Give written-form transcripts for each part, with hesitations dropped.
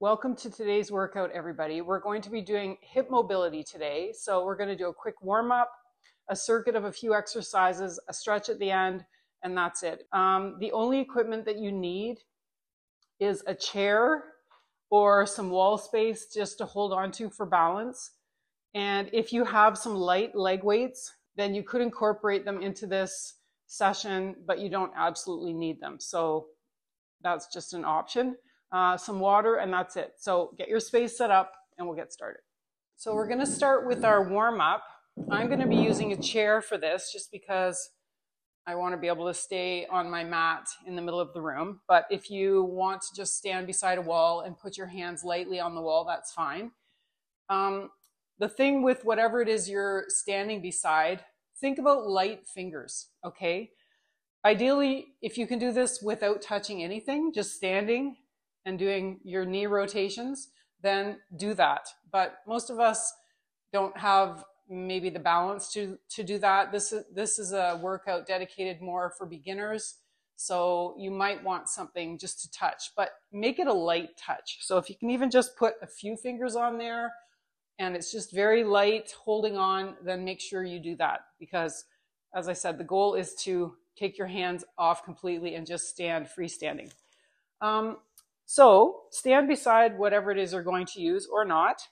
Welcome to today's workout, everybody. We're going to be doing hip mobility today. So we're going to do a quick warm up, a circuit of a few exercises, a stretch at the end, and that's it. The only equipment that you need is a chair or some wall space just to hold on to for balance. And if you have some light leg weights, then you could incorporate them into this session, but you don't absolutely need them. So that's just an option. Some water, and that's it. So get your space set up and we'll get started. So we're going to start with our warm up. I'm going to be using a chair for this just because I want to be able to stay on my mat in the middle of the room. But if you want to just stand beside a wall and put your hands lightly on the wall, that's fine. The thing with whatever it is you're standing beside, think about light fingers, okay? Ideally, if you can do this without touching anything, just standing and doing your knee rotations, then do that. But most of us don't have maybe the balance to do that. This is a workout dedicated more for beginners. So you might want something just to touch, but make it a light touch. So if you can even just put a few fingers on there and it's just very light holding on, then make sure you do that. Because as I said, the goal is to take your hands off completely and just stand freestanding. So stand beside whatever it is you're going to use or not.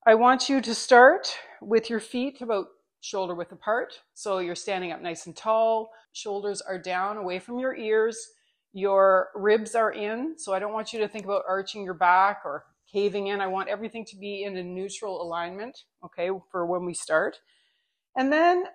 I want you to start with your feet about shoulder width apart. So you're standing up nice and tall. Shoulders are down away from your ears. Your ribs are in. So I don't want you to think about arching your back or caving in. I want everything to be in a neutral alignment, okay, for when we start. And then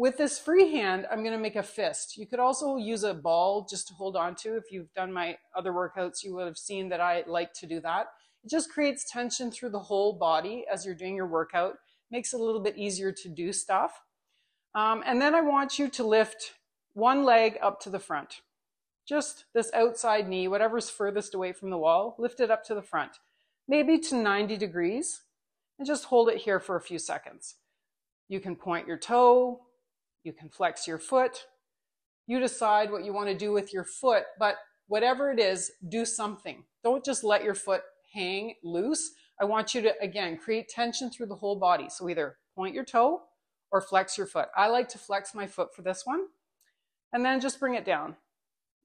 with this free hand, I'm going to make a fist. You could also use a ball just to hold on to. If you've done my other workouts, you would have seen that I like to do that. It just creates tension through the whole body as you're doing your workout. Makes it a little bit easier to do stuff. And then I want you to lift one leg up to the front. Just this outside knee, whatever's furthest away from the wall, lift it up to the front. Maybe to 90 degrees. And just hold it here for a few seconds. You can point your toe. You can flex your foot. You decide what you want to do with your foot, but whatever it is, do something. Don't just let your foot hang loose. I want you to, again, create tension through the whole body. So either point your toe or flex your foot. I like to flex my foot for this one. And then just bring it down.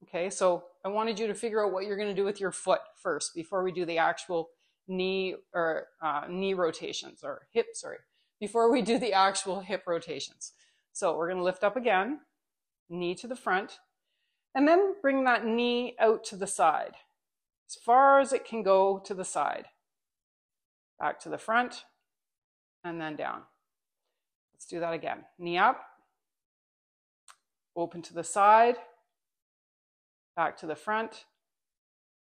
Okay, so I wanted you to figure out what you're going to do with your foot first before we do the actual knee or knee rotations or hip, before we do the actual hip rotations. So we're going to lift up again, knee to the front, and then bring that knee out to the side, as far as it can go to the side. Back to the front, and then down. Let's do that again. Knee up, open to the side, back to the front,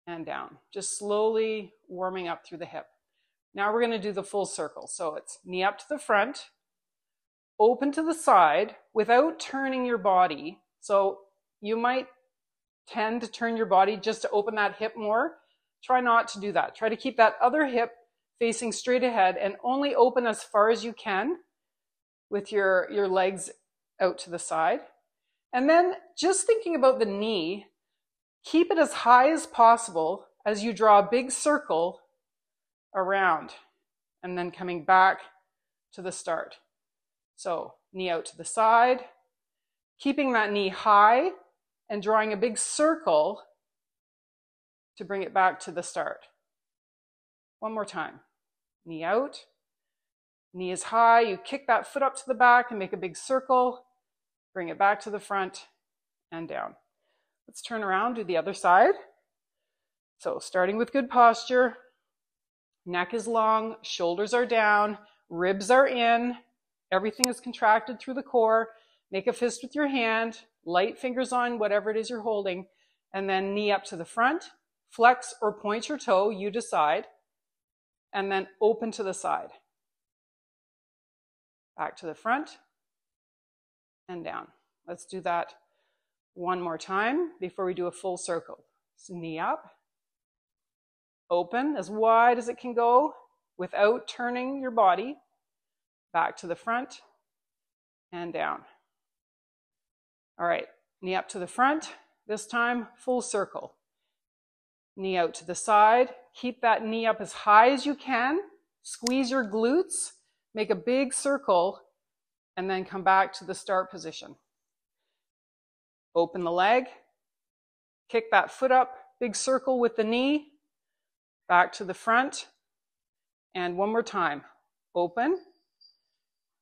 and down. Just slowly warming up through the hip. Now we're going to do the full circle. So it's knee up to the front, open to the side without turning your body. So you might tend to turn your body just to open that hip more. Try not to do that. Try to keep that other hip facing straight ahead and only open as far as you can with your legs out to the side. And then just thinking about the knee, keep it as high as possible as you draw a big circle around and then coming back to the start. So knee out to the side, keeping that knee high and drawing a big circle to bring it back to the start. One more time. Knee out, knee is high. You kick that foot up to the back and make a big circle. Bring it back to the front and down. Let's turn around, do the other side. So starting with good posture, neck is long, shoulders are down, ribs are in. Everything is contracted through the core. Make a fist with your hand, light fingers on whatever it is you're holding, and then knee up to the front, flex or point your toe, you decide, and then open to the side. Back to the front and down. Let's do that one more time before we do a full circle. So knee up, open as wide as it can go without turning your body. Back to the front and down. All right, knee up to the front. This time, full circle. knee out to the side. Keep that knee up as high as you can. Squeeze your glutes, make a big circle, and then come back to the start position. Open the leg, kick that foot up, big circle with the knee, back to the front, and one more time. Open,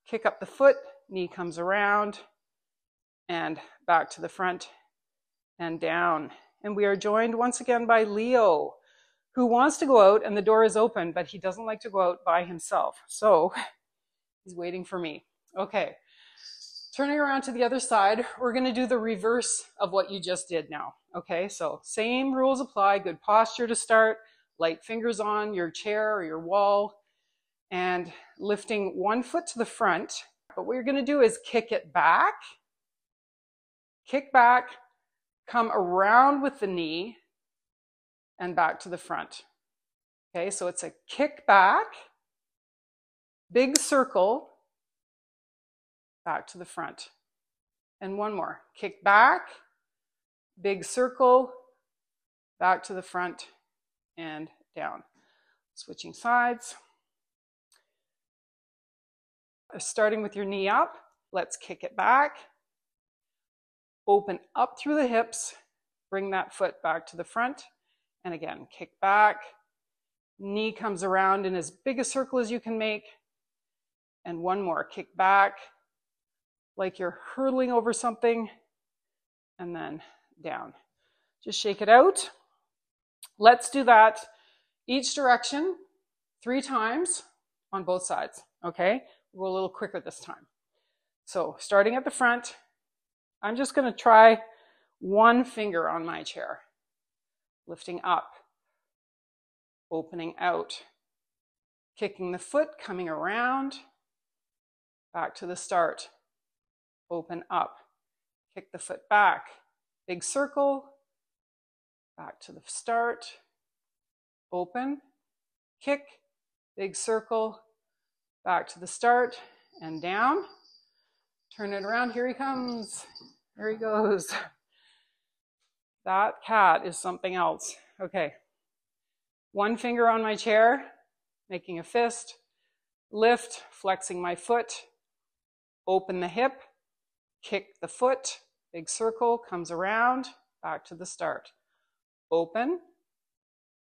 kick up the foot, knee comes around, and back to the front, and down. And we are joined once again by Leo, who wants to go out, and the door is open, but he doesn't like to go out by himself. So he's waiting for me. Okay, turning around to the other side, we're going to do the reverse of what you just did now. Okay, so same rules apply. Good posture to start, light fingers on your chair or your wall, and lifting one foot to the front. But what you're going to do is kick it back, kick back, come around with the knee, and back to the front. Okay, so it's a kick back, big circle, back to the front. And one more. Kick back, big circle, back to the front, and down. Switching sides. Starting with your knee up, let's kick it back. Open up through the hips, bring that foot back to the front, and again, kick back. Knee comes around in as big a circle as you can make. And one more, kick back, like you're hurtling over something, and then down. Just shake it out. Let's do that each direction 3 times on both sides, okay? We'll go a little quicker this time. So starting at the front, I'm just going to try one finger on my chair. Lifting up, opening out, kicking the foot, coming around, back to the start. Open up, kick the foot back, big circle, back to the start, open, kick, big circle, back to the start, and down. Turn it around, here he comes, there he goes. That cat is something else. Okay, one finger on my chair, making a fist, lift, flexing my foot, open the hip, kick the foot, big circle, comes around, back to the start. Open,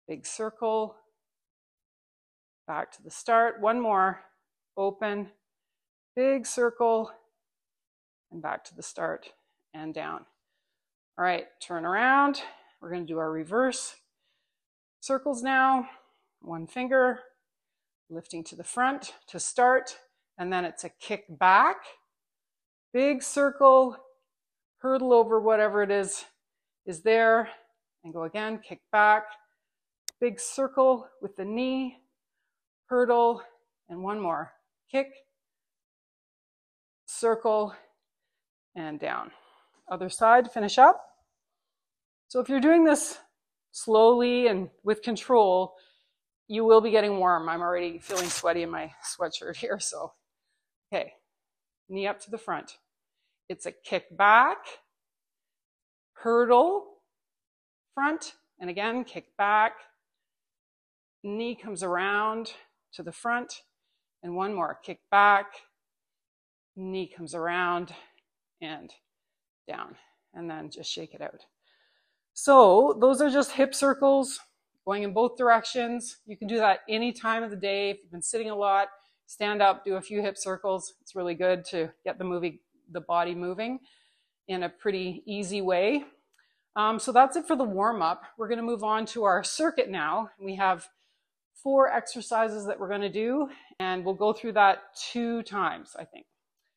big circle, back to the start. One more, open, big circle, and back to the start and down. All right, turn around. We're going to do our reverse circles now. One finger, lifting to the front to start, and then it's a kick back, big circle, hurdle over whatever it is there, and go again, kick back, big circle with the knee, hurdle, and one more, kick, circle, and down. Other side, finish up. So if you're doing this slowly and with control, you will be getting warm. I'm already feeling sweaty in my sweatshirt here, so. Okay, knee up to the front. It's a kick back, hurdle, front, and again, kick back. Knee comes around to the front, and one more, kick back, knee comes around, and down, and then just shake it out. So those are just hip circles going in both directions. You can do that any time of the day. If you've been sitting a lot, stand up, do a few hip circles. It's really good to get the body moving in a pretty easy way. So that's it for the warm-up. We're going to move on to our circuit now. We have 4 exercises that we're going to do, and we'll go through that 2 times, I think.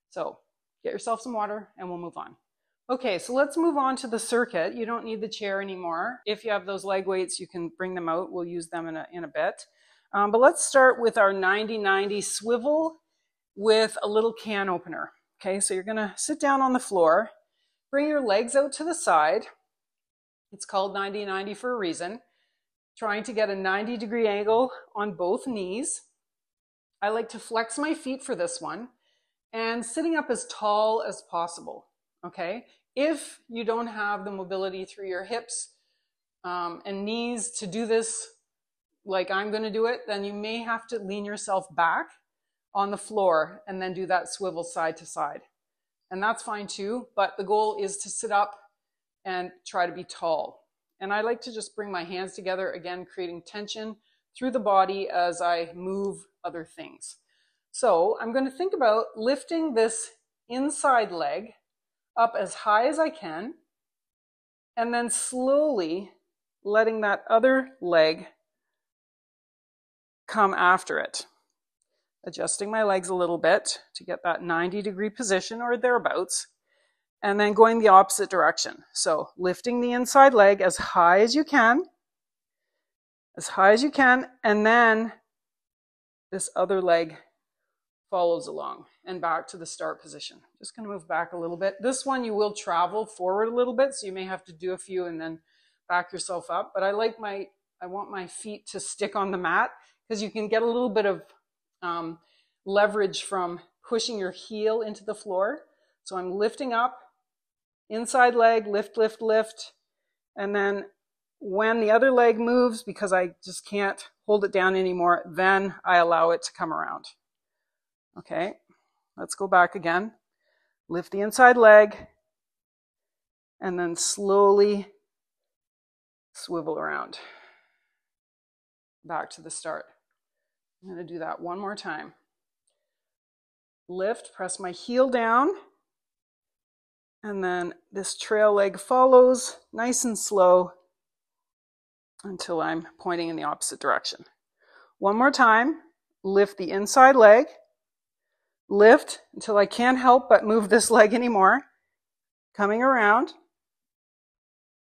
So get yourself some water and we'll move on. Okay, so let's move on to the circuit. You don't need the chair anymore. If you have those leg weights, you can bring them out. We'll use them in a bit. But let's start with our 90-90 swivel with a little can opener. Okay, so you're gonna sit down on the floor, bring your legs out to the side. It's called 90-90 for a reason. Trying to get a 90-degree angle on both knees. I like to flex my feet for this one and sitting up as tall as possible. Okay, if you don't have the mobility through your hips and knees to do this like I'm going to do it, then you may have to lean yourself back on the floor and then do that swivel side to side. And that's fine too, but the goal is to sit up and try to be tall. And I like to just bring my hands together, again, creating tension through the body as I move other things. So I'm going to think about lifting this inside leg up as high as I can, and then slowly letting that other leg come after it. Adjusting my legs a little bit to get that 90-degree position or thereabouts, and then going the opposite direction. So lifting the inside leg as high as you can, and then this other leg follows along and back to the start position. Just going to move back a little bit. This one you will travel forward a little bit, so you may have to do a few and then back yourself up. But I want my feet to stick on the mat, because you can get a little bit of leverage from pushing your heel into the floor. So I'm lifting up, inside leg, lift, lift, lift. And then when the other leg moves, because I just can't hold it down anymore, then I allow it to come around. Okay, let's go back again. Lift the inside leg, and then slowly swivel around. Back to the start. I'm going to do that one more time. Lift, press my heel down, and then this trail leg follows nice and slow until I'm pointing in the opposite direction. One more time. Lift the inside leg. Lift until I can't help but move this leg anymore. Coming around,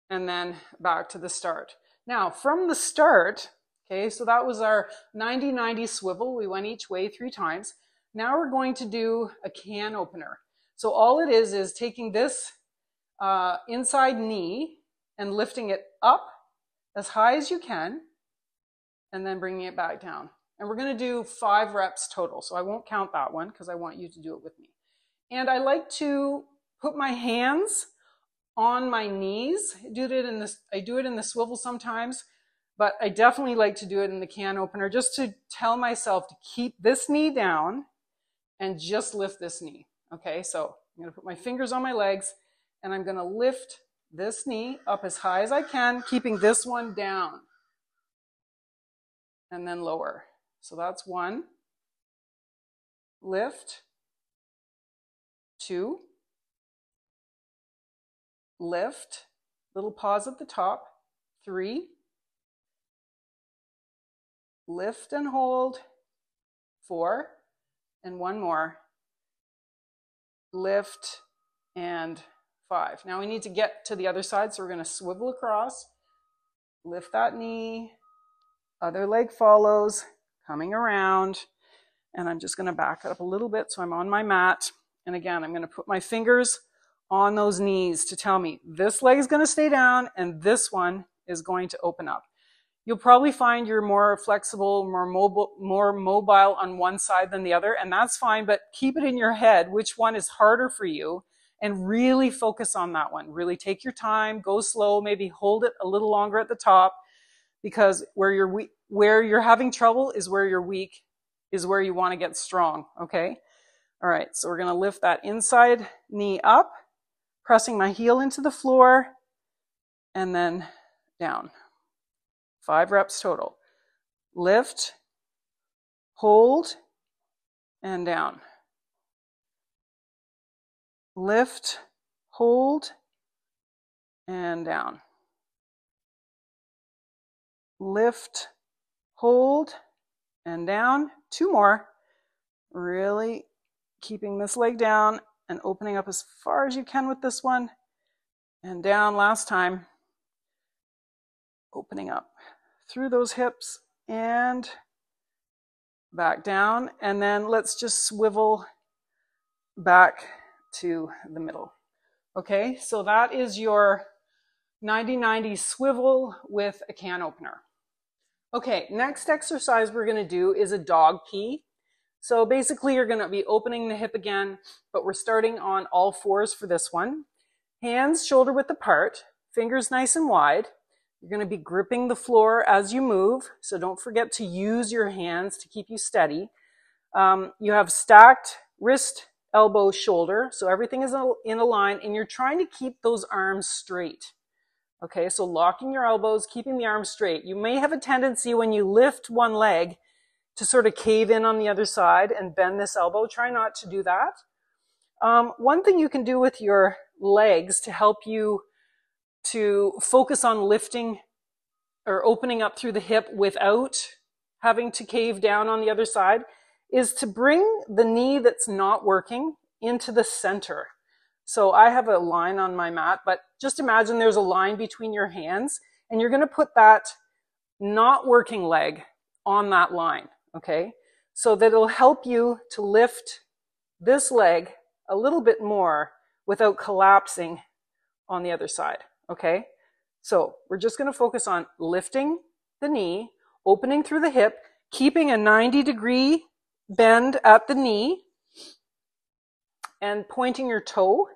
and then back to the start. Now, from the start, okay, so that was our 90-90 swivel. We went each way 3 times. Now we're going to do a can opener. So all it is taking this inside knee and lifting it up as high as you can, and then bringing it back down. And we're going to do 5 reps total. So I won't count that one because I want you to do it with me. And I like to put my hands on my knees. I do it in the swivel sometimes, but I definitely like to do it in the can opener, just to tell myself to keep this knee down and just lift this knee. Okay, so I'm going to put my fingers on my legs, and I'm going to lift this knee up as high as I can, keeping this one down, and then lower. So that's 1. Lift. 2. Lift. Little pause at the top. 3. Lift and hold. 4. And 1 more. Lift and 5. Now we need to get to the other side, so we're going to swivel across. Lift that knee. Other leg follows. Coming around, and I'm just going to back it up a little bit so I'm on my mat. And again, I'm going to put my fingers on those knees to tell me this leg is going to stay down and this one is going to open up. You'll probably find you're more flexible, more mobile on one side than the other, and that's fine, but keep it in your head which one is harder for you and really focus on that one. Really take your time, go slow, maybe hold it a little longer at the top, because where you're having trouble is where you're weak, is where you want to get strong, okay? All right, so we're going to lift that inside knee up, pressing my heel into the floor, and then down. 5 reps total. Lift, hold, and down. Lift, hold, and down. Lift, hold, and down. 2 more. Really keeping this leg down and opening up as far as you can with this one. And down last time. Opening up through those hips and back down. And then let's just swivel back to the middle. Okay, so that is your 90-90 swivel with a can opener. Okay, next exercise we're going to do is a dog pee. So basically you're going to be opening the hip again, but we're starting on all 4s for this one. Hands shoulder width apart, fingers nice and wide. You're going to be gripping the floor as you move, so don't forget to use your hands to keep you steady. You have stacked wrist, elbow, shoulder, so everything is in a line, and you're trying to keep those arms straight. Okay, so locking your elbows, keeping the arms straight. You may have a tendency when you lift one leg to sort of cave in on the other side and bend this elbow. Try not to do that. One thing you can do with your legs to help you to focus on lifting or opening up through the hip without having to cave down on the other side is to bring the knee that's not working into the center. So I have a line on my mat, but just imagine there's a line between your hands, and you're going to put that not working leg on that line, okay? So that it'll help you to lift this leg a little bit more without collapsing on the other side, okay? So we're just going to focus on lifting the knee, opening through the hip, keeping a 90-degree bend at the knee, and pointing your toe,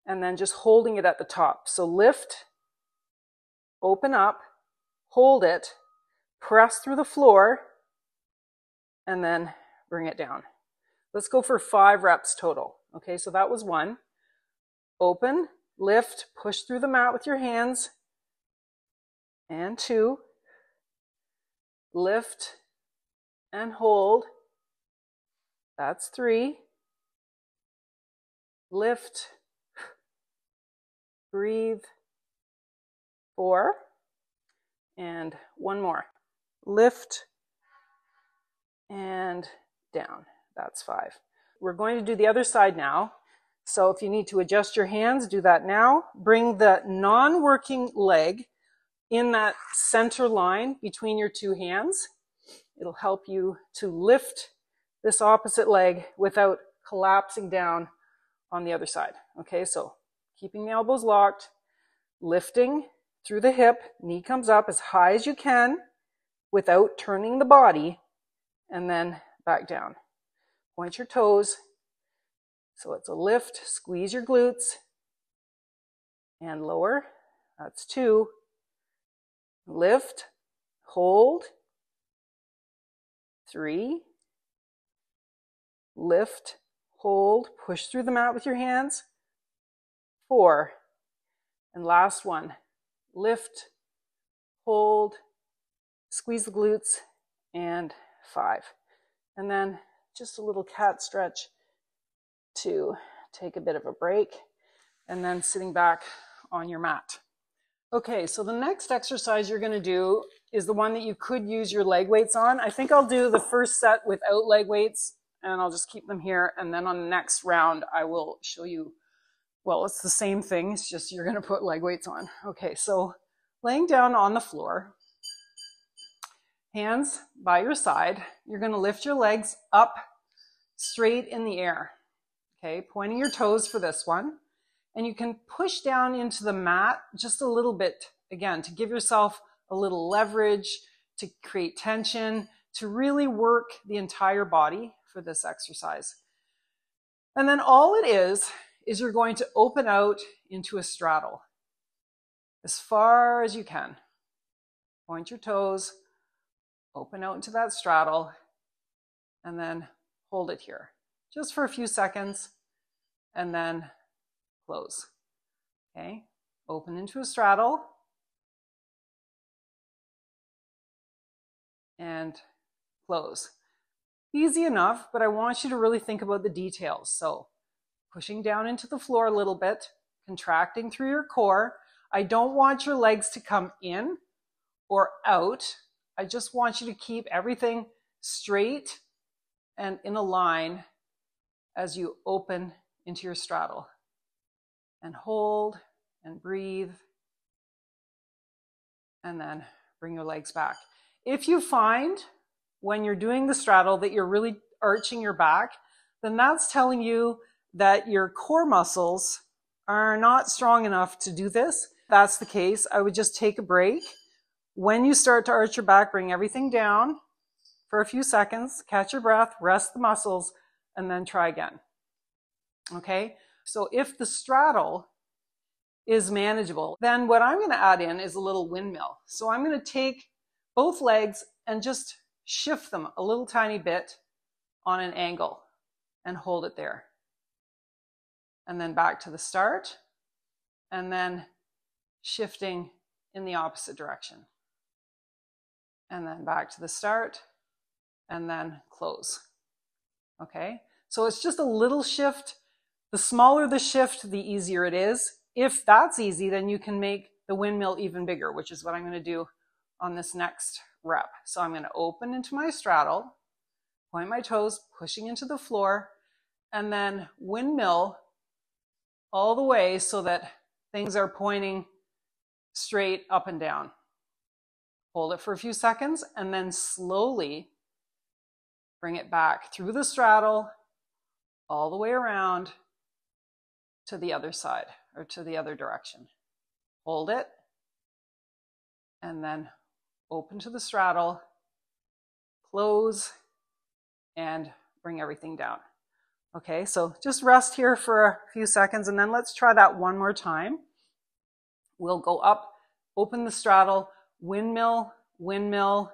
and then just holding it at the top. So lift, open up, hold it, press through the floor, and then bring it down. Let's go for 5 reps total. Okay, so that was 1. Open, lift, push through the mat with your hands, and 2. Lift and hold. That's 3. Lift, breathe, 4. And 1 more. Lift and down. That's 5. We're going to do the other side now. So if you need to adjust your hands, do that now. Bring the non-working leg in that center line between your 2 hands. It'll help you to lift this opposite leg without collapsing down on the other side. Okay, so keeping the elbows locked, lifting through the hip, knee comes up as high as you can without turning the body, and then back down. Point your toes. So it's a lift, squeeze your glutes, and lower. That's 2. Lift, hold. 3. Lift, hold, push through the mat with your hands. 4. And last one. Lift, hold, squeeze the glutes, and 5. And then just a little cat stretch to take a bit of a break, and then sitting back on your mat. Okay, so the next exercise you're going to do is the one that you could use your leg weights on. I think I'll do the first set without leg weights, and I'll just keep them here, and then on the next round I will show you, well, it's the same thing, it's just you're going to put leg weights on. Okay, so laying down on the floor, hands by your side, you're going to lift your legs up straight in the air. Okay, pointing your toes for this one. And you can push down into the mat just a little bit, again, to give yourself a little leverage, to create tension, to really work the entire body for this exercise. And then all it is you're going to open out into a straddle as far as you can. Point your toes, open out into that straddle, and then hold it here just for a few seconds, and then close. Okay, open into a straddle, and close. Easy enough, but I want you to really think about the details. So pushing down into the floor a little bit, contracting through your core. I don't want your legs to come in or out. I just want you to keep everything straight and in a line as you open into your straddle. And hold and breathe. And then bring your legs back. If you find when you're doing the straddle that you're really arching your back, then that's telling you that your core muscles are not strong enough to do this. If that's the case, I would just take a break. When you start to arch your back, bring everything down for a few seconds, catch your breath, rest the muscles, and then try again. Okay? So if the straddle is manageable. Then what I'm going to add in is a little windmill. So I'm going to take both legs and just shift them a little tiny bit on an angle and hold it there. And then back to the start, and then shifting in the opposite direction. And then back to the start, and then close. Okay, so it's just a little shift. The smaller the shift, the easier it is. If that's easy, then you can make the windmill even bigger, which is what I'm going to do on this next rep. So I'm going to open into my straddle, point my toes, pushing into the floor, and then windmill all the way so that things are pointing straight up and down. Hold it for a few seconds and then slowly bring it back through the straddle all the way around to the other side or to the other direction. Hold it and then open to the straddle, close, and bring everything down. Okay, so just rest here for a few seconds and then let's try that one more time. We'll go up, open the straddle, windmill, windmill,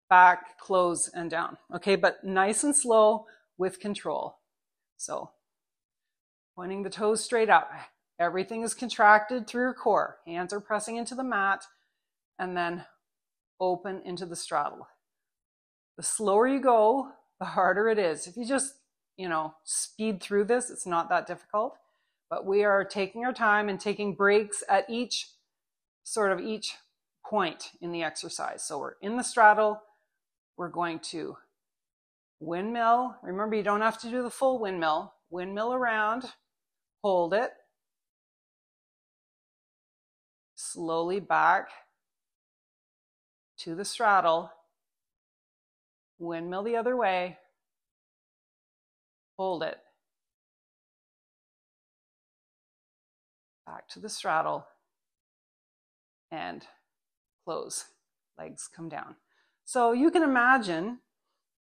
back, close, and down. Okay, but nice and slow with control. So pointing the toes straight up. Everything is contracted through your core. Hands are pressing into the mat and then open into the straddle. The slower you go, the harder it is. If you just, speed through this, it's not that difficult. But we are taking our time and taking breaks at each point in the exercise. So we're in the straddle. We're going to windmill. Remember, you don't have to do the full windmill. Windmill around, hold it. Slowly back to the straddle. Windmill the other way. Hold it. Back to the straddle. And close. Legs come down. So you can imagine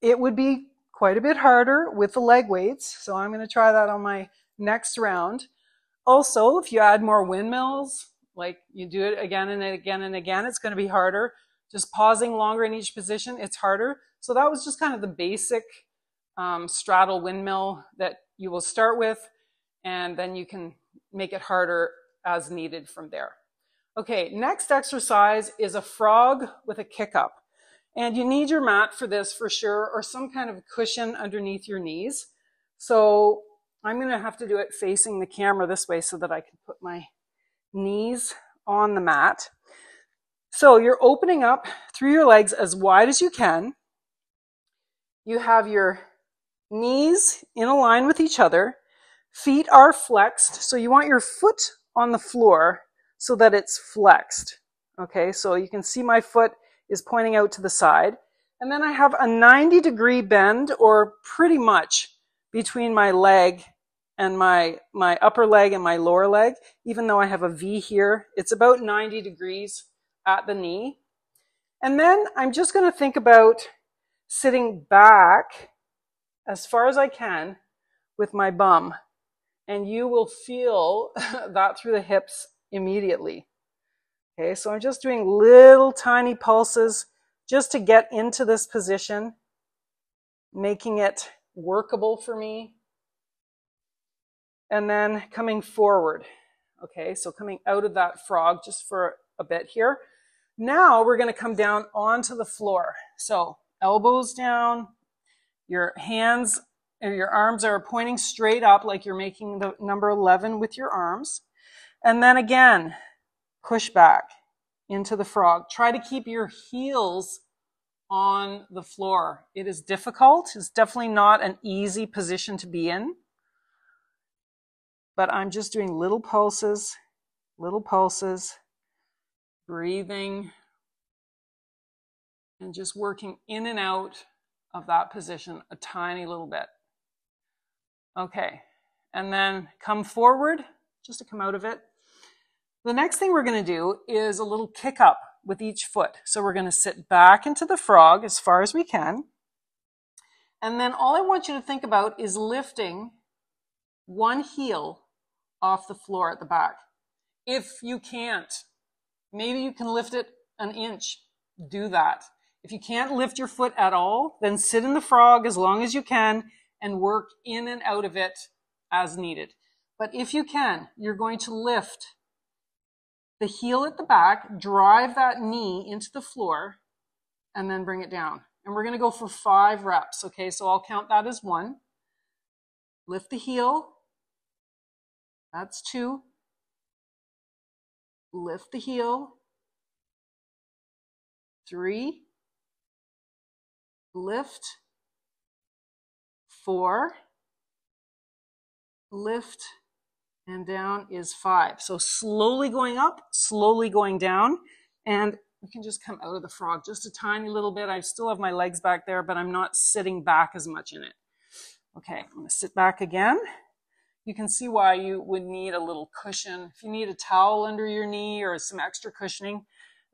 it would be quite a bit harder with the leg weights. So I'm going to try that on my next round. Also, if you add more windmills, like you do it again and again and again, it's going to be harder. Just pausing longer in each position, it's harder. So that was just kind of the basic straddle windmill that you will start with, and then you can make it harder as needed from there. Okay, next exercise is a frog with a kick up. And you need your mat for this for sure, or some kind of cushion underneath your knees. So I'm going to have to do it facing the camera this way so that I can put my knees on the mat. So you're opening up through your legs as wide as you can. You have your knees in a line with each other. Feet are flexed. So you want your foot on the floor so that it's flexed. Okay, so you can see my foot is pointing out to the side. And then I have a 90-degree bend, or pretty much between my leg and my upper leg and my lower leg. Even though I have a V here, it's about 90 degrees at the knee. And then I'm just going to think about sitting back as far as I can with my bum. And you will feel that through the hips immediately. Okay, so I'm just doing little tiny pulses just to get into this position, making it workable for me. And then coming forward. Okay, so coming out of that frog just for a bit here. Now we're going to come down onto the floor. So elbows down, your hands and your arms are pointing straight up like you're making the number 11 with your arms. And then again, push back into the frog. Try to keep your heels on the floor. It is difficult. It's definitely not an easy position to be in. But I'm just doing little pulses, breathing, and just working in and out of that position a tiny little bit. Okay, and then come forward, just to come out of it. The next thing we're going to do is a little kick up with each foot. So we're going to sit back into the frog as far as we can. And then all I want you to think about is lifting one heel off the floor at the back. If you can't, maybe you can lift it an inch. Do that. If you can't lift your foot at all, then sit in the frog as long as you can and work in and out of it as needed. But if you can, you're going to lift the heel at the back, drive that knee into the floor, and then bring it down. And we're going to go for 5 reps, okay? So I'll count that as 1. Lift the heel. That's 2. Lift the heel. 3. Lift. 4. Lift. And down is 5. So slowly going up, slowly going down. And we can just come out of the frog just a tiny little bit. I still have my legs back there, but I'm not sitting back as much in it. Okay, I'm going to sit back again. You can see why you would need a little cushion. If you need a towel under your knee or some extra cushioning,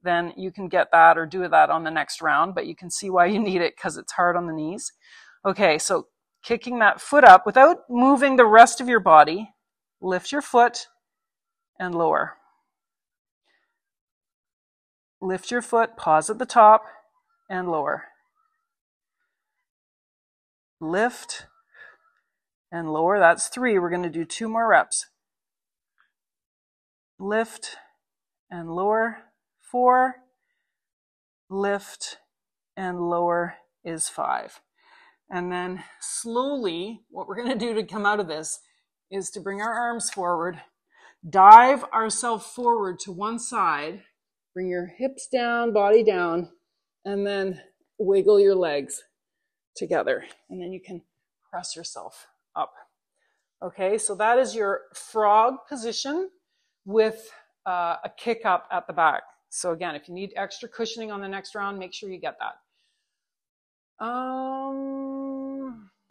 then you can get that or do that on the next round. But you can see why you need it because it's hard on the knees. Okay, so kicking that foot up without moving the rest of your body, lift your foot and lower. Lift your foot, pause at the top, and lower. Lift and lower. That's 3. We're going to do 2 more reps. Lift and lower. 4. Lift and lower is 5. And then slowly, what we're going to do to come out of this is to bring our arms forward, dive ourselves forward to one side, bring your hips down, body down, and then wiggle your legs together. And then you can press yourself up. Okay, so that is your frog position with a kick up at the back. So again, if you need extra cushioning on the next round, make sure you get that.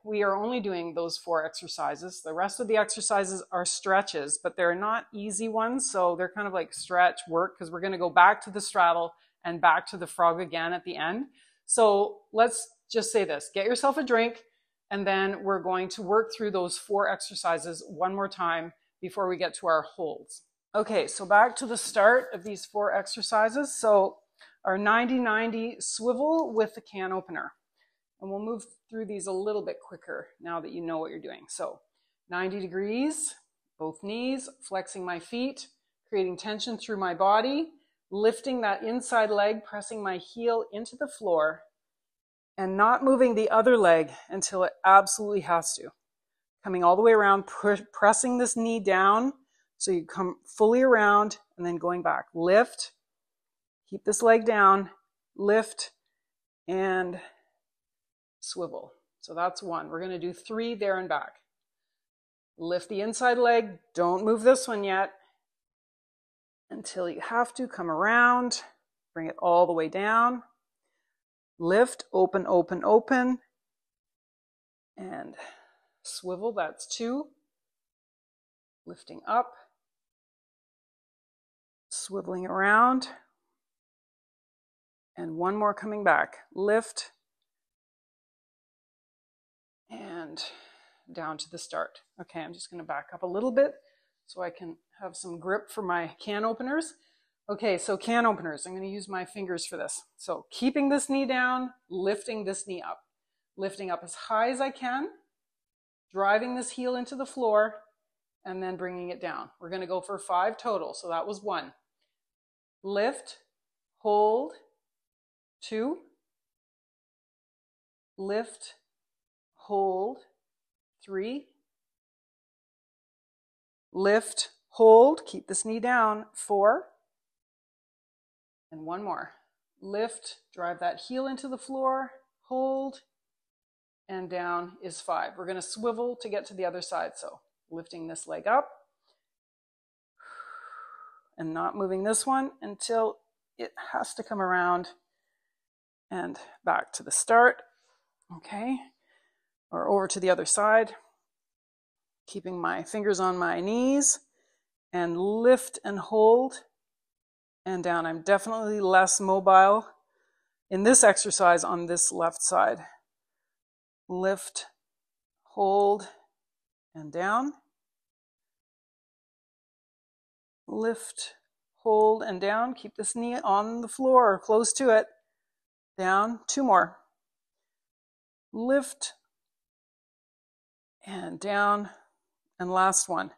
We are only doing those 4 exercises. The rest of the exercises are stretches, but they're not easy ones. So they're kind of like stretch work because we're going to go back to the straddle and back to the frog again at the end. So let's just say this. Get yourself a drink, and then we're going to work through those 4 exercises one more time before we get to our holds. Okay, so back to the start of these 4 exercises. So our 90-90 swivel with the can opener. And we'll move through these a little bit quicker now that you know what you're doing. So 90 degrees, both knees, flexing my feet, creating tension through my body, lifting that inside leg, pressing my heel into the floor, and not moving the other leg until it absolutely has to. Coming all the way around, pressing this knee down so you come fully around and then going back. Lift, keep this leg down, lift, and swivel. So that's 1. We're going to do 3 there and back. Lift the inside leg. Don't move this one yet until you have to. Come around. Bring it all the way down. Lift, open, open, open. And swivel. That's 2. Lifting up. Swiveling around. And 1 more coming back. Lift. And down to the start. Okay, I'm just going to back up a little bit so I can have some grip for my can openers. Okay, so can openers. I'm going to use my fingers for this. So keeping this knee down, lifting this knee up. Lifting up as high as I can, driving this heel into the floor, and then bringing it down. We're going to go for 5 total. So that was 1. Lift, hold, 2. Lift, hold, 3. Lift, hold, keep this knee down, 4. And 1 more. Lift, drive that heel into the floor, hold, and down is 5. We're going to swivel to get to the other side. So lifting this leg up and not moving this one until it has to come around and back to the start. Okay. Or over to the other side, keeping my fingers on my knees, and lift and hold and down. I'm definitely less mobile in this exercise on this left side. Lift, hold, and down. lift, hold, and down. Keep this knee on the floor or close to it. Down, 2 more. Lift, and down, and last one.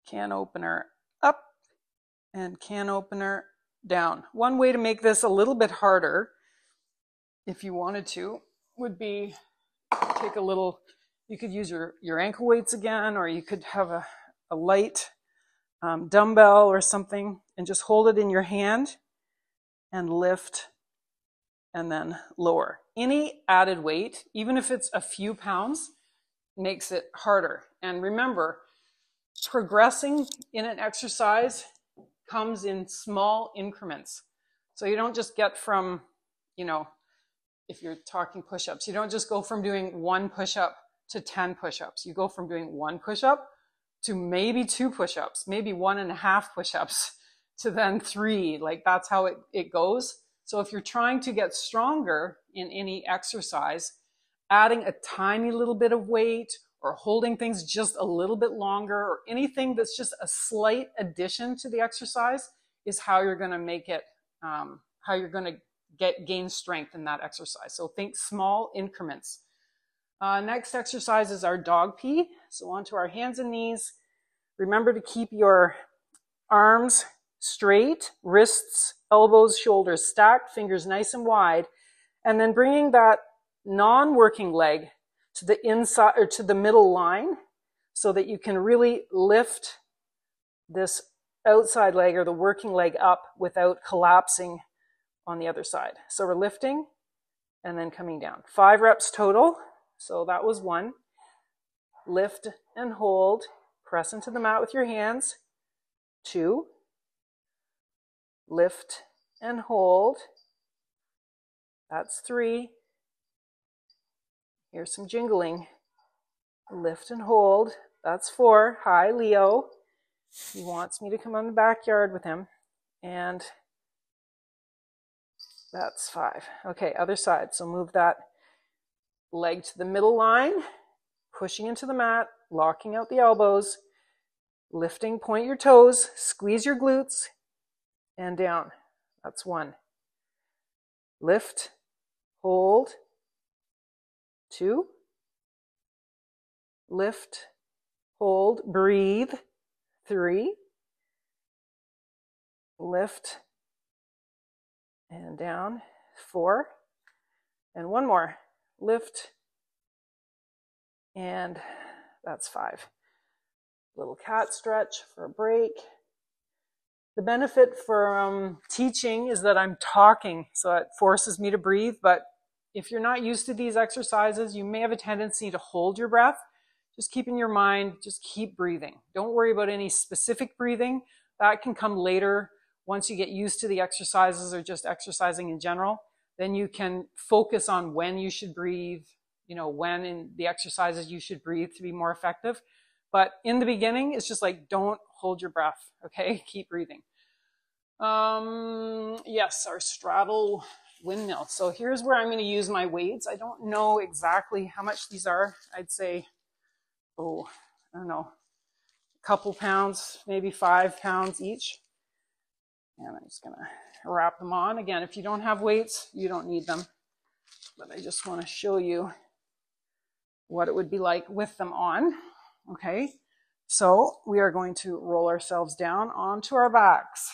Can opener up, and can opener down. One way to make this a little bit harder, if you wanted to, would be take a little, you could use your ankle weights again, or you could have a light dumbbell or something and just hold it in your hand and lift and then lower. Any added weight, even if it's a few pounds, makes it harder. And remember, progressing in an exercise comes in small increments. So you don't just get from, if you're talking push-ups, you don't just go from doing 1 push-up to 10 push-ups. You go from doing 1 push-up to maybe 2 push-ups, maybe 1.5 push-ups to then 3. Like that's how it goes. So if you're trying to get stronger in any exercise, adding a tiny little bit of weight or holding things just a little bit longer or anything that's just a slight addition to the exercise is how you're going to make it, how you're going to gain strength in that exercise. So think small increments. Next exercise is our dog pee. So onto our hands and knees. Remember to keep your arms straight, wrists, elbows, shoulders stacked, fingers nice and wide, and then bringing that non-working leg to the inside or to the middle line so that you can really lift this outside leg or the working leg up without collapsing on the other side. So we're lifting and then coming down. 5 reps total. So that was 1. Lift and hold. Press into the mat with your hands. 2. Lift and hold. That's 3. Here's some jingling. Lift and hold. That's 4. Hi, Leo. He wants me to come on the backyard with him. And that's 5. Okay, other side. So move that leg to the middle line, pushing into the mat, locking out the elbows, lifting, point your toes, squeeze your glutes, and down. That's 1. Lift, hold, 2. Lift, hold, breathe, 3. Lift, and down, 4. And 1 more. Lift, and that's 5. Little cat stretch for a break. The benefit for teaching is that I'm talking, so it forces me to breathe, but if you're not used to these exercises, you may have a tendency to hold your breath. Just keep in your mind, just keep breathing. Don't worry about any specific breathing. That can come later once you get used to the exercises or just exercising in general. Then you can focus on when you should breathe, when in the exercises you should breathe to be more effective. But in the beginning, it's just like, don't hold your breath, okay? Keep breathing. Yes, our straddle windmill. So here's where I'm going to use my weights. I don't know exactly how much these are. I'd say, I don't know, a couple pounds, maybe 5 pounds each. And I'm just going to wrap them on. Again, if you don't have weights, you don't need them. But I just want to show you what it would be like with them on. Okay, so we are going to roll ourselves down onto our backs.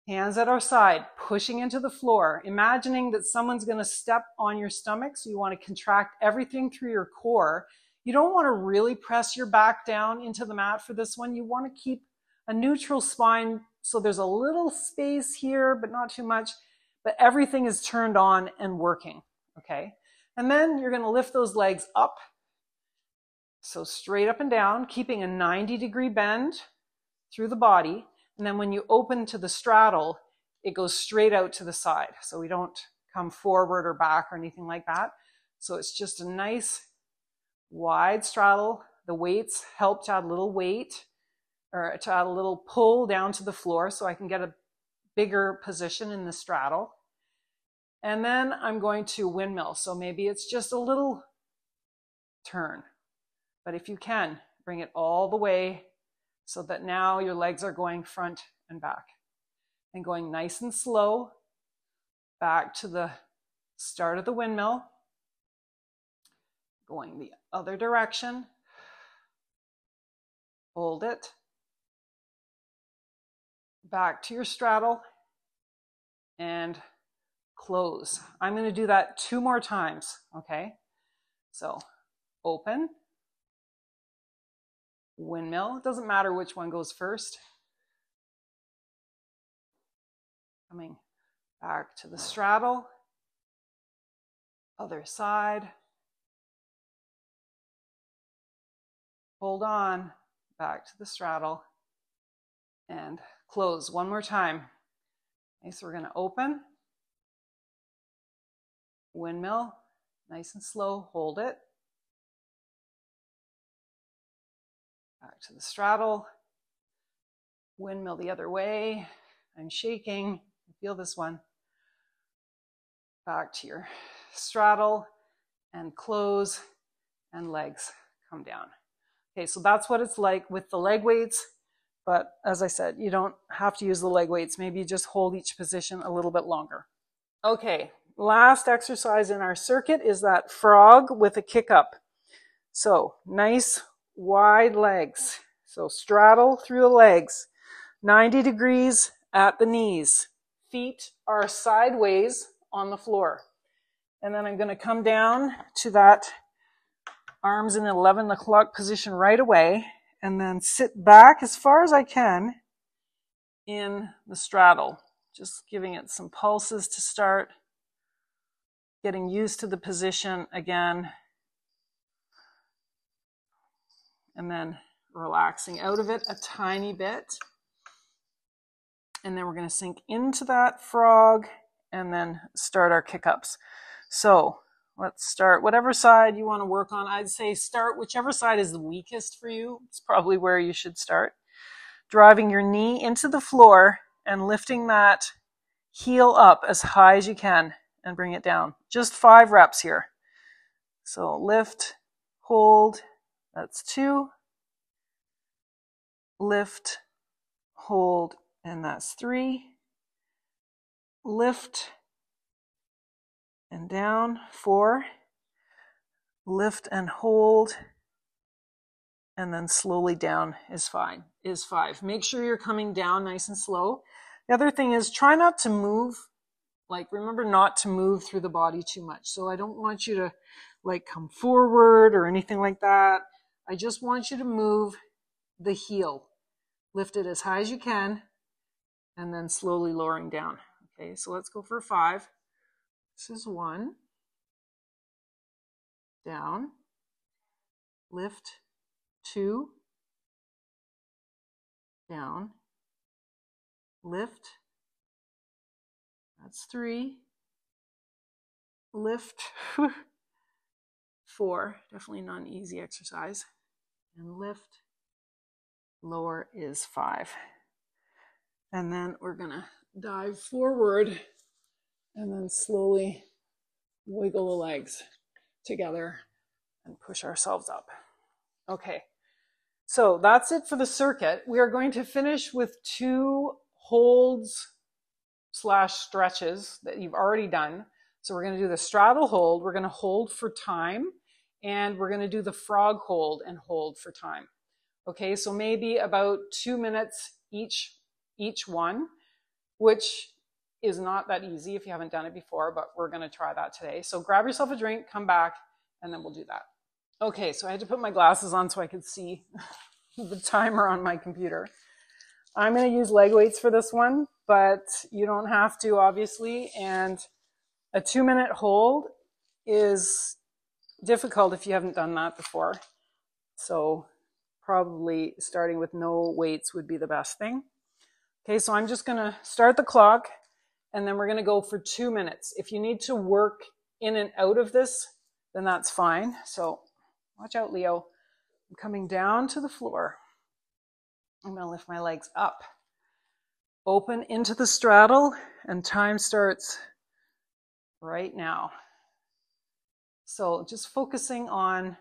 Hands at our side, pushing into the floor, imagining that someone's going to step on your stomach. So you want to contract everything through your core. You don't want to really press your back down into the mat for this one. You want to keep a neutral spine. So there's a little space here, but not too much. But everything is turned on and working. Okay. And then you're going to lift those legs up. So straight up and down, keeping a 90-degree bend through the body. And then when you open to the straddle, it goes straight out to the side. So we don't come forward or back or anything like that. So it's just a nice wide straddle. The weights help to add a little weight or to add a little pull down to the floor so I can get a bigger position in the straddle. And then I'm going to windmill. So maybe it's just a little turn. But if you can, bring it all the way so that now your legs are going front and back and going nice and slow back to the start of the windmill, going the other direction, hold it, back to your straddle, and close. I'm going to do that 2 more times, okay? So open, windmill. It doesn't matter which one goes first. Coming back to the straddle, other side. Hold on, back to the straddle, and close. 1 more time. Okay, so we're going to open, windmill, nice and slow, hold it. Back to the straddle, windmill the other way. I'm shaking, feel this one. Back to your straddle and close, and legs come down. Okay, so that's what it's like with the leg weights. But as I said, you don't have to use the leg weights. Maybe you just hold each position a little bit longer. Okay, last exercise in our circuit is that frog with a kick up. So nice wide legs. So straddle through the legs. 90 degrees at the knees. Feet are sideways on the floor. And then I'm going to come down to that arms in 11 o'clock position right away, and then sit back as far as I can in the straddle. Just giving it some pulses to start, getting used to the position again, and then relaxing out of it a tiny bit. And then we're going to sink into that frog and then start our kick-ups. So let's start whatever side you want to work on. I'd say start whichever side is the weakest for you. It's probably where you should start. Driving your knee into the floor and lifting that heel up as high as you can and bring it down. Just 5 reps here. So lift, hold, that's 2. Lift, hold, and that's 3. Lift and down, 4. Lift and hold, and then slowly down is 5. Make sure you're coming down nice and slow. The other thing is try not to move. Like, remember not to move through the body too much. So I don't want you to like come forward or anything like that. I just want you to move the heel. Lift it as high as you can, and then slowly lowering down. Okay, so let's go for 5. This is 1. Down. Lift. 2. Down. Lift. That's 3. Lift. 4. Definitely not an easy exercise. And lift. Lower is 5. And then we're going to dive forward and then slowly wiggle the legs together and push ourselves up. Okay, so that's it for the circuit. We are going to finish with 2 holds / stretches that you've already done. So we're going to do the straddle hold. We're going to hold for time, and we're going to do the frog hold and hold for time. Okay, so maybe about 2 minutes each one, which is not that easy if you haven't done it before, but we're going to try that today. So grab yourself a drink, come back, and then we'll do that. Okay, so I had to put my glasses on so I could see the timer on my computer. I'm going to use leg weights for this one, but you don't have to, obviously. And a 2-minute hold is difficult if you haven't done that before. So probably starting with no weights would be the best thing. Okay, so I'm just going to start the clock, and then we're going to go for 2 minutes. If you need to work in and out of this, then that's fine. So watch out, Leo. I'm coming down to the floor. I'm going to lift my legs up. Open into the straddle, and time starts right now. So just focusing on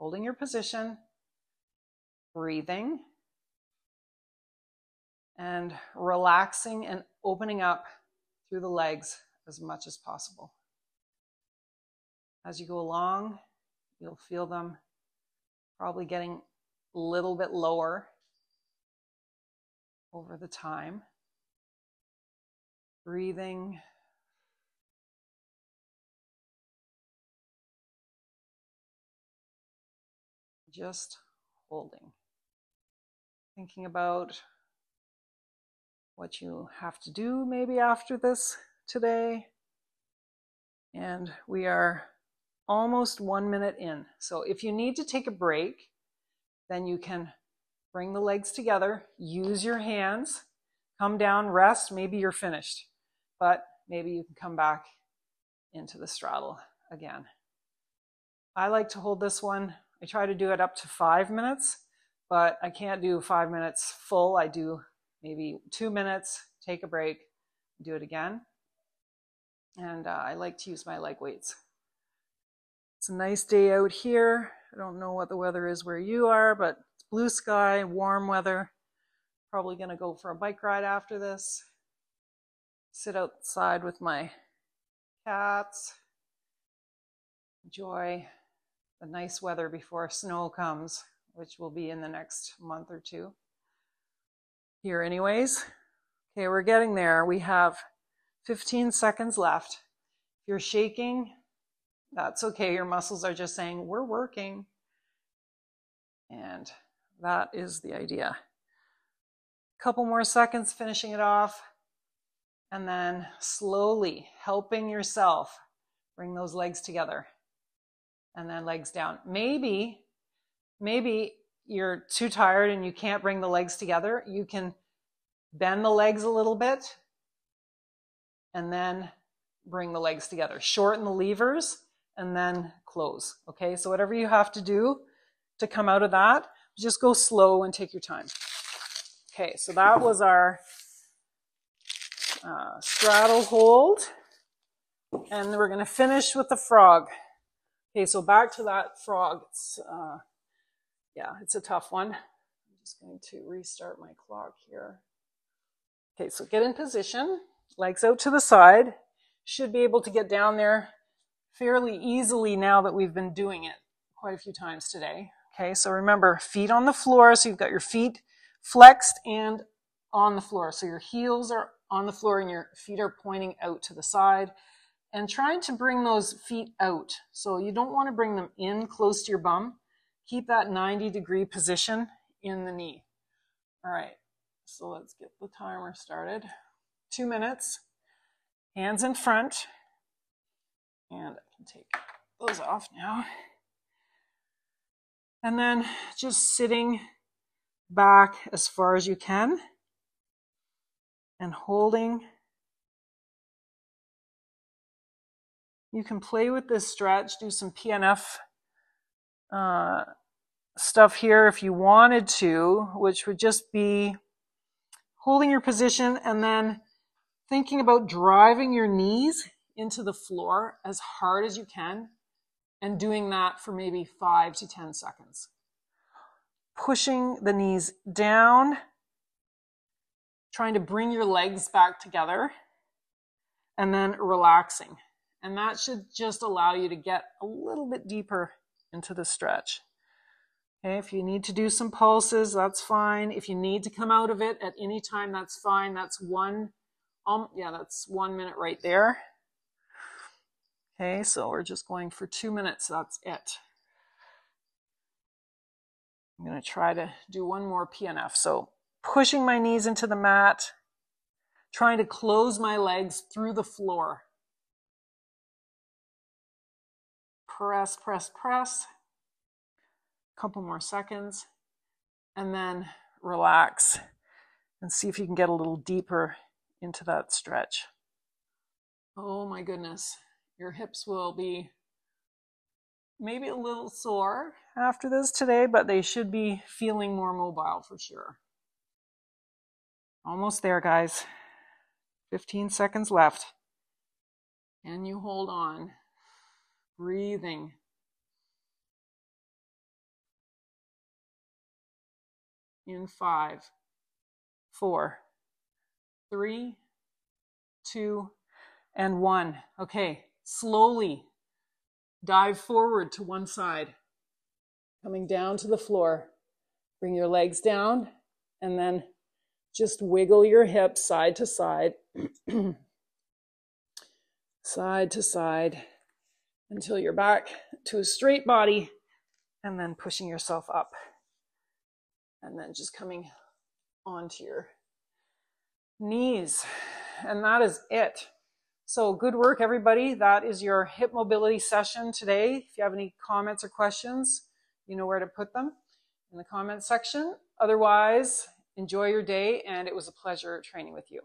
holding your position, breathing, and relaxing and opening up through the legs as much as possible. As you go along, you'll feel them probably getting a little bit lower over the time. Breathing. Just holding. Thinking about what you have to do maybe after this today. And we are almost 1 minute in. So if you need to take a break, then you can bring the legs together, use your hands, come down, rest. Maybe you're finished, but maybe you can come back into the straddle again. I like to hold this one. I try to do it up to 5 minutes, but I can't do 5 minutes full. I do maybe 2 minutes, take a break, do it again. And I like to use my leg weights. It's a nice day out here. I don't know what the weather is where you are, but it's blue sky, warm weather. Probably gonna go for a bike ride after this. Sit outside with my cats. Enjoy the nice weather before snow comes, which will be in the next month or two. Here anyways. Okay, we're getting there. We have 15 seconds left. If you're shaking, that's okay. Your muscles are just saying, we're working. And that is the idea. A couple more seconds, finishing it off. And then slowly helping yourself bring those legs together. And then legs down. Maybe you're too tired and you can't bring the legs together. You can bend the legs a little bit and then bring the legs together. Shorten the levers and then close. Okay, so whatever you have to do to come out of that, just go slow and take your time. Okay, so that was our straddle hold. And we're going to finish with the frog. Okay, so back to that frog. It's a tough one. I'm just going to restart my clock here. Okay, so get in position, legs out to the side. Should be able to get down there fairly easily now that we've been doing it quite a few times today. Okay, so remember, feet on the floor, so you've got your feet flexed and on the floor. So your heels are on the floor and your feet are pointing out to the side. And trying to bring those feet out. So you don't want to bring them in close to your bum. Keep that 90-degree position in the knee. All right, so let's get the timer started. 2 minutes. Hands in front. And I can take those off now. And then just sitting back as far as you can. And holding. You can play with this stretch, do some PNF stuff here if you wanted to, which would just be holding your position and then thinking about driving your knees into the floor as hard as you can and doing that for maybe 5 to 10 seconds. Pushing the knees down, trying to bring your legs back together, and then relaxing. And that should just allow you to get a little bit deeper into the stretch. Okay, if you need to do some pulses, that's fine. If you need to come out of it at any time, that's fine. That's 1 minute right there. Okay, so we're just going for 2 minutes. That's it. I'm going to try to do one more PNF. So pushing my knees into the mat, trying to close my legs through the floor. Press, press, press. A couple more seconds. And then relax and see if you can get a little deeper into that stretch. Oh my goodness. Your hips will be maybe a little sore after this today, but they should be feeling more mobile for sure. Almost there, guys. 15 seconds left. And you hold on. Breathing. In 5, 4, 3, 2, and 1. Okay, slowly dive forward to one side, coming down to the floor. Bring your legs down and then just wiggle your hips side to side, side to side, until you're back to a straight body, and then pushing yourself up. And then just coming onto your knees. And that is it. So good work, everybody. That is your hip mobility session today. If you have any comments or questions, you know where to put them in the comment section. Otherwise, enjoy your day, and it was a pleasure training with you.